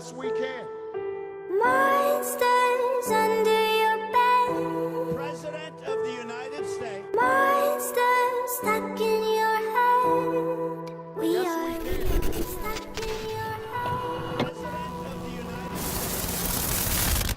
best we can. Monsters under your bed. President of the United States. Monsters stuck in your head. We Yes, are we can. stuck in your head. President of the United States.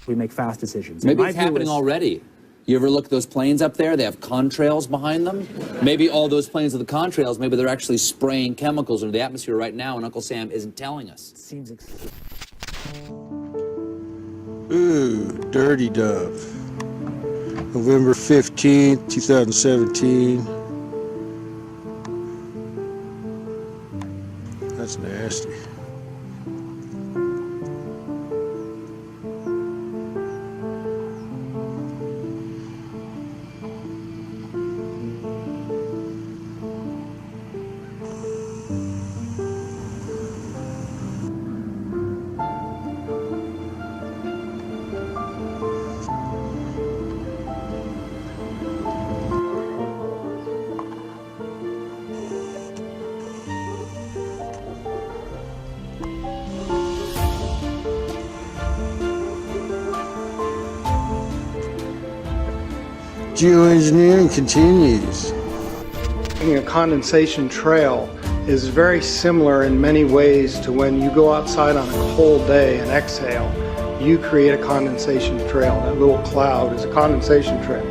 We make fast decisions. Maybe My it's view happening is- already. You ever look at those planes up there? They have contrails behind them. Maybe all those planes with the contrails, maybe they're actually spraying chemicals into the atmosphere right now, and Uncle Sam isn't telling us. Seems Ooh, Dirty Dove. November 15th, 2017. That's nasty. Geoengineering continues. A condensation trail is very similar in many ways to when you go outside on a cold day and exhale. You create a condensation trail. That little cloud is a condensation trail.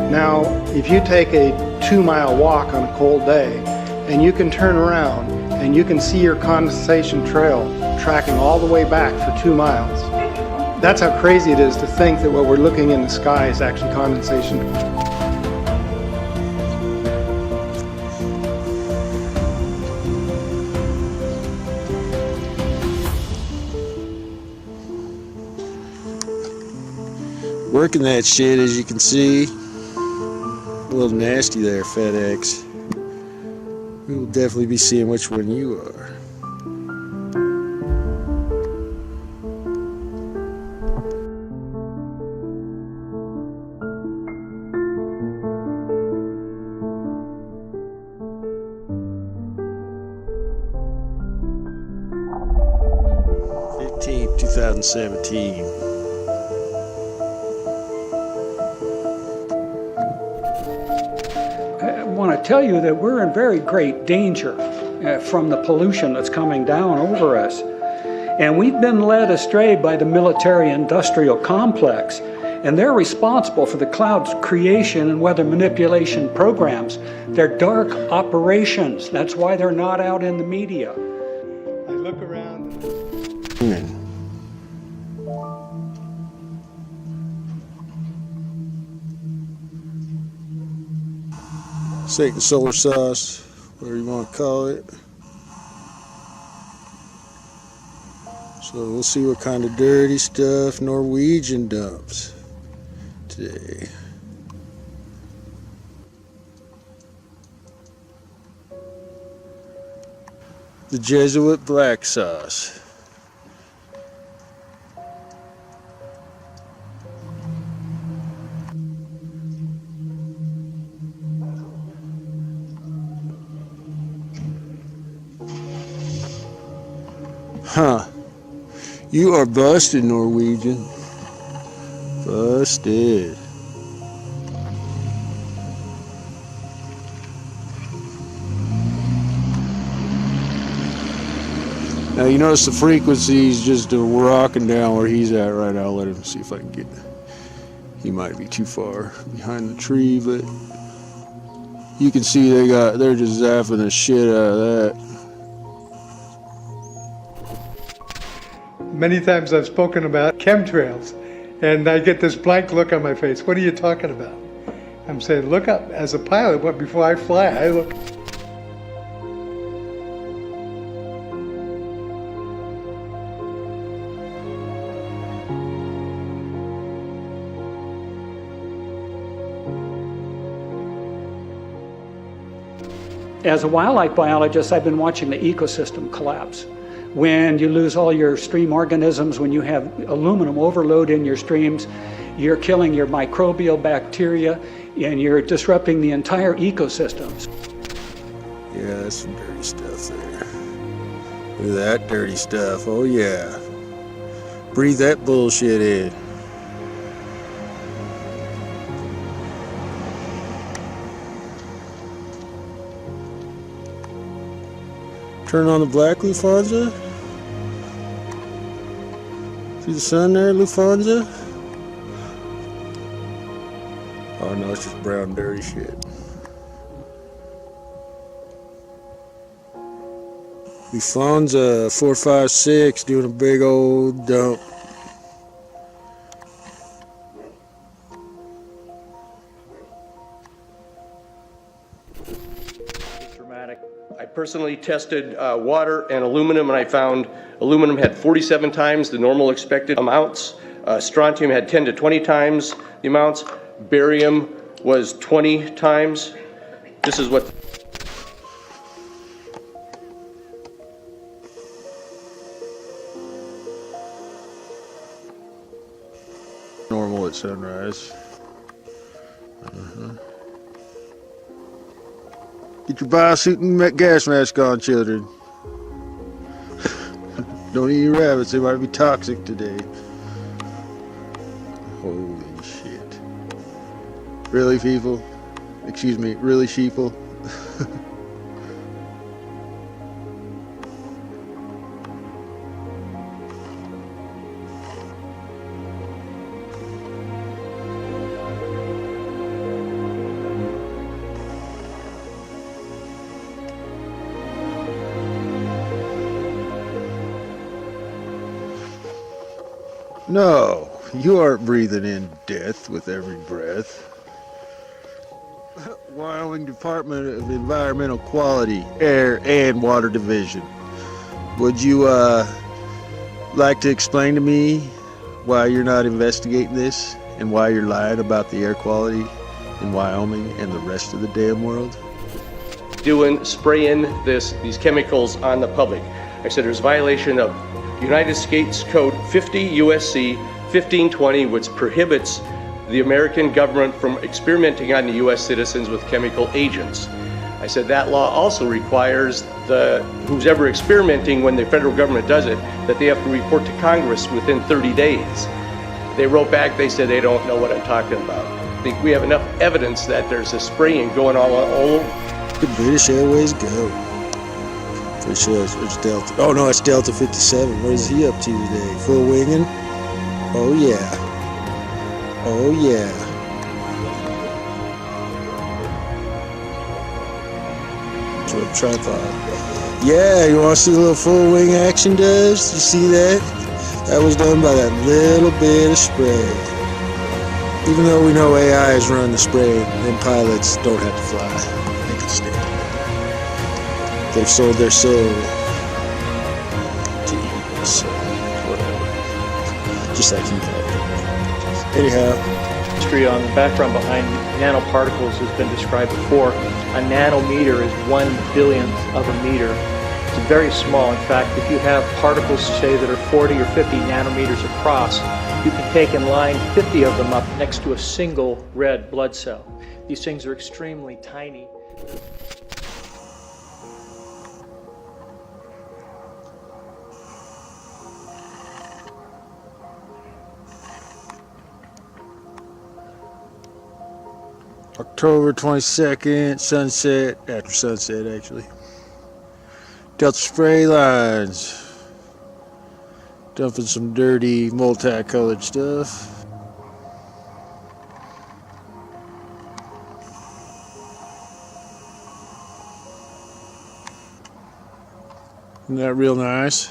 Now, if you take a 2-mile walk on a cold day and you can turn around and you can see your condensation trail tracking all the way back for 2 miles. That's how crazy it is to think that what we're looking in the sky is actually condensation. Working that shit, as you can see. A little nasty there, FedEx. We will definitely be seeing which one you are. #15th, 2017. I want to tell you that we're in very great danger from the pollution that's coming down over us. And we've been led astray by the military-industrial complex, and they're responsible for the cloud's creation and weather manipulation programs. They're dark operations. That's why they're not out in the media. I look around. Satan solar sauce, whatever you want to call it. So we'll see what kind of dirty stuff Norwegian dumps today. The Jesuit black sauce. Huh. You are busted, Norwegian. Busted. Now you notice the frequency's just rocking down where he's at right now. I'll let him see if I can get. He might be too far behind the tree, but you can see they're just zapping the shit out of that. Many times I've spoken about chemtrails, and I get this blank look on my face. What are you talking about? I'm saying, look up. As a pilot, before I fly, I look. As a wildlife biologist, I've been watching the ecosystem collapse. When you lose all your stream organisms, when you have aluminum overload in your streams, you're killing your microbial bacteria and you're disrupting the entire ecosystems. Yeah, that's some dirty stuff there. Look at that dirty stuff. Oh yeah. Breathe that bullshit in. Turn on the black, Lufthansa. See the sun there, Lufthansa? Oh no, it's just brown dirty shit. Lufthansa 456 doing a big old dump. Dramatic. I personally tested water and aluminum, and I found aluminum had 47 times the normal expected amounts. Strontium had 10 to 20 times the amounts. Barium was 20 times. This is what. Normal at sunrise. Get your biosuit and gas mask on, children. Don't eat rabbits, they might be toxic today. Holy shit. Really, people? Excuse me, really, sheeple? No, you aren't breathing in death with every breath. Wyoming Department of Environmental Quality, Air and Water Division. Would you like to explain to me why you're not investigating this and why you're lying about the air quality in Wyoming and the rest of the damn world? Spraying these chemicals on the public. I said there's a violation of United States Code 50 USC 1520, which prohibits the American government from experimenting on the U.S. citizens with chemical agents. I said that law also requires who's ever experimenting, when the federal government does it, that they have to report to Congress within 30 days. They wrote back, they said they don't know what I'm talking about. I think we have enough evidence that there's a spraying going all over. The British Airways go. Pretty sure it's Delta. Oh no, it's Delta 57. What is he up to today? Full winging? Oh yeah. Oh yeah. Tripod. Yeah, you want to see a little full wing action does? You see that? That was done by that little bit of spray. Even though we know AI is running the spray, then pilots don't have to fly. They can stay. They've sold their soul to evil, so whatever. Just like you have. Anyhow. History on the background behind nanoparticles has been described before. A nanometer is 1/1000th of a meter. It's very small. In fact, if you have particles, say, that are 40 or 50 nanometers across, you can take and line 50 of them up next to a single red blood cell. These things are extremely tiny. October 22nd, sunset, after sunset actually. Delta spray lines. Dumping some dirty, multicolored stuff. Isn't that real nice?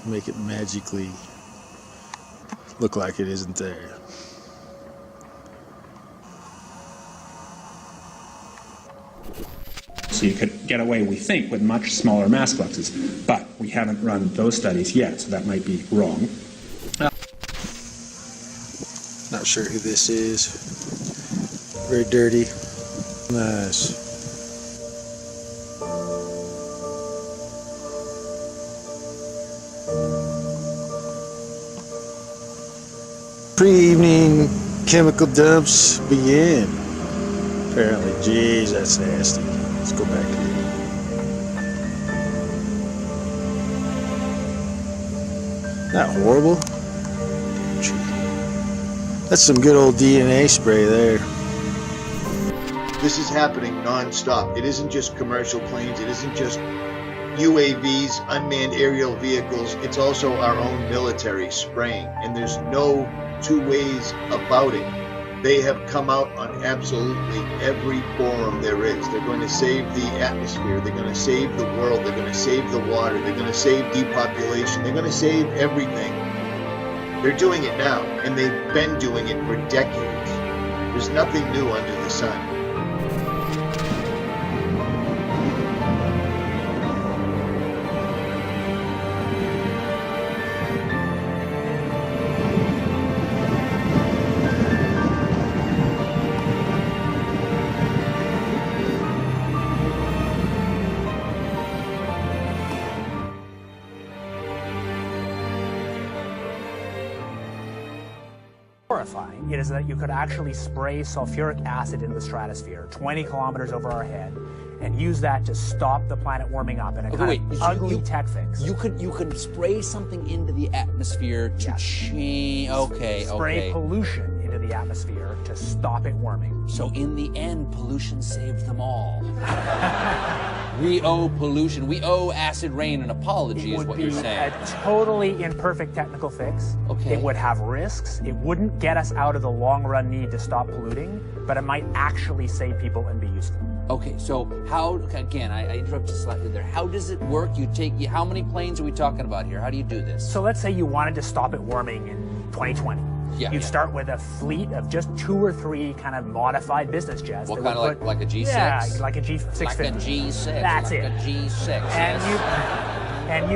Make it magically look like it isn't there. So you could get away, we think, with much smaller mass fluxes, but we haven't run those studies yet, so that might be wrong. Not sure who this is. Very dirty. Nice. Pre-evening chemical dumps begin. Apparently, geez, that's nasty. Let's go back to it. Not horrible. That's some good old DNA spray there. This is happening non-stop. It isn't just commercial planes. It isn't just UAVs, unmanned aerial vehicles. It's also our own military spraying. And there's no two ways about it. They have come out on absolutely every forum there is. They're going to save the atmosphere. They're going to save the world. They're going to save the water. They're going to save depopulation. They're going to save everything. They're doing it now, and they've been doing it for decades. There's nothing new under the sun. Horrifying. It is that you could actually spray sulfuric acid into the stratosphere 20 kilometers over our head and use that to stop the planet warming up in a ugly tech fix. You could spray something into the atmosphere to change. Spray pollution into the atmosphere to stop it warming. So in the end, pollution saved them all. We owe pollution. We owe acid rain an apology, is what you're saying. A totally imperfect technical fix. Okay. It would have risks. It wouldn't get us out of the long-run need to stop polluting, but it might actually save people and be useful. Okay, so how, again, I interrupted slightly there. How does it work? How many planes are we talking about here? How do you do this? So let's say you wanted to stop it warming in 2020. You'd start with a fleet of just 2 or 3 kind of modified business jets. What kind of like a G6? Yeah, like a G650. Like a G6. That's like it. A G6. And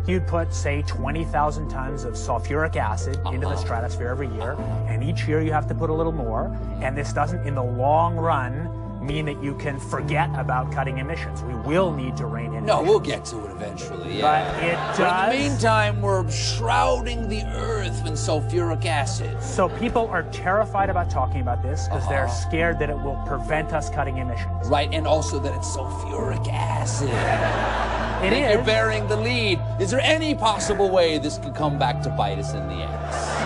you'd put say 20,000 tons of sulfuric acid into the stratosphere every year, and each year you have to put a little more. And this doesn't, in the long run, mean that you can forget about cutting emissions. We will need to rein in No, emissions. we'll get to it eventually, yeah. But it does. But in the meantime, we're shrouding the earth in sulfuric acid. So people are terrified about talking about this because they're scared that it will prevent us cutting emissions. Right, and also that it's sulfuric acid. It is. You're bearing the lead. Is there any possible way this could come back to bite us in the ass?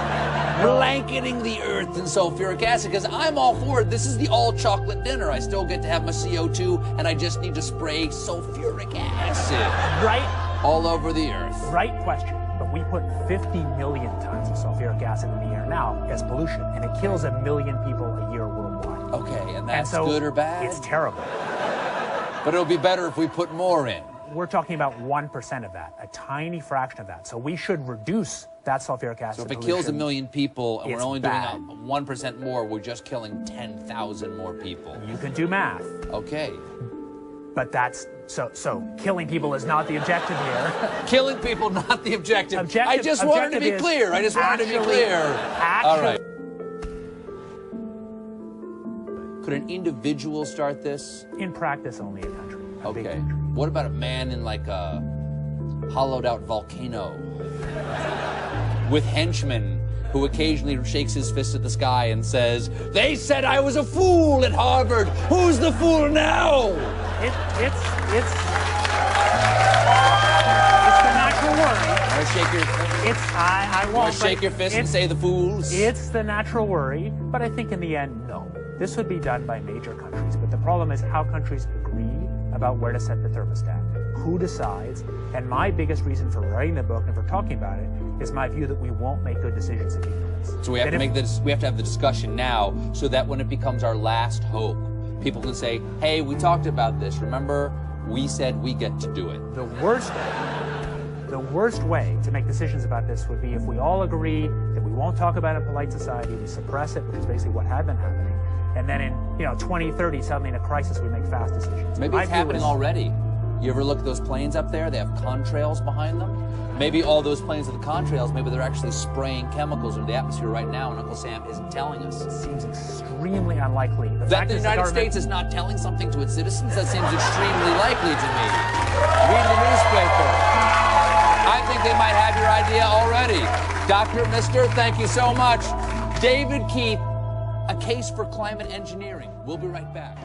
Blanketing the earth in sulfuric acid, because I'm all for it. This is the all-chocolate dinner. I still get to have my CO2, and I just need to spray sulfuric acid. Right. All over the earth. Right question. But we put 50 million tons of sulfuric acid in the air now as pollution, and it kills 1 million people a year worldwide. Okay, and that's so good or bad? It's terrible. But it'll be better if we put more in. We're talking about 1% of that, a tiny fraction of that. So we should reduce that sulfuric acid. So if it kills 1 million people and we're only doing 1% more, we're just killing 10,000 more people. You can do math. Okay. But that's so killing people is not the objective here. Killing people, not the objective. I just wanted to be clear. I just wanted to be clear. All right. Could an individual start this? In practice, only a country. Okay. What about a man in like a hollowed out volcano with henchmen who occasionally shakes his fist at the sky and says, "They said I was a fool at Harvard. Who's the fool now?" It's the natural worry. Want to shake your? I won't. Want to shake your fist and say the fools? It's the natural worry, but I think in the end, no. This would be done by major countries, but the problem is how countries agree about where to set the thermostat, who decides, and my biggest reason for writing the book and for talking about it is my view that we won't make good decisions if we do this. So we have to make this. We have to have the discussion now, so that when it becomes our last hope, people can say, "Hey, we talked about this. Remember, we said we get to do it." The worst way to make decisions about this would be if we all agree that we won't talk about it in polite society, we suppress it, which is basically what had been happening. And then in 2030, suddenly in a crisis, we make fast decisions. Maybe it's happening already. You ever look at those planes up there? They have contrails behind them. Maybe all those planes with the contrails, maybe they're actually spraying chemicals into the atmosphere right now, and Uncle Sam isn't telling us. It seems extremely unlikely. That the United States is not telling something to its citizens? That seems extremely likely to me. Read the newspaper. I think they might have your idea already. Dr. Mister, thank you so much. David Keith, A Case for Climate Engineering. We'll be right back.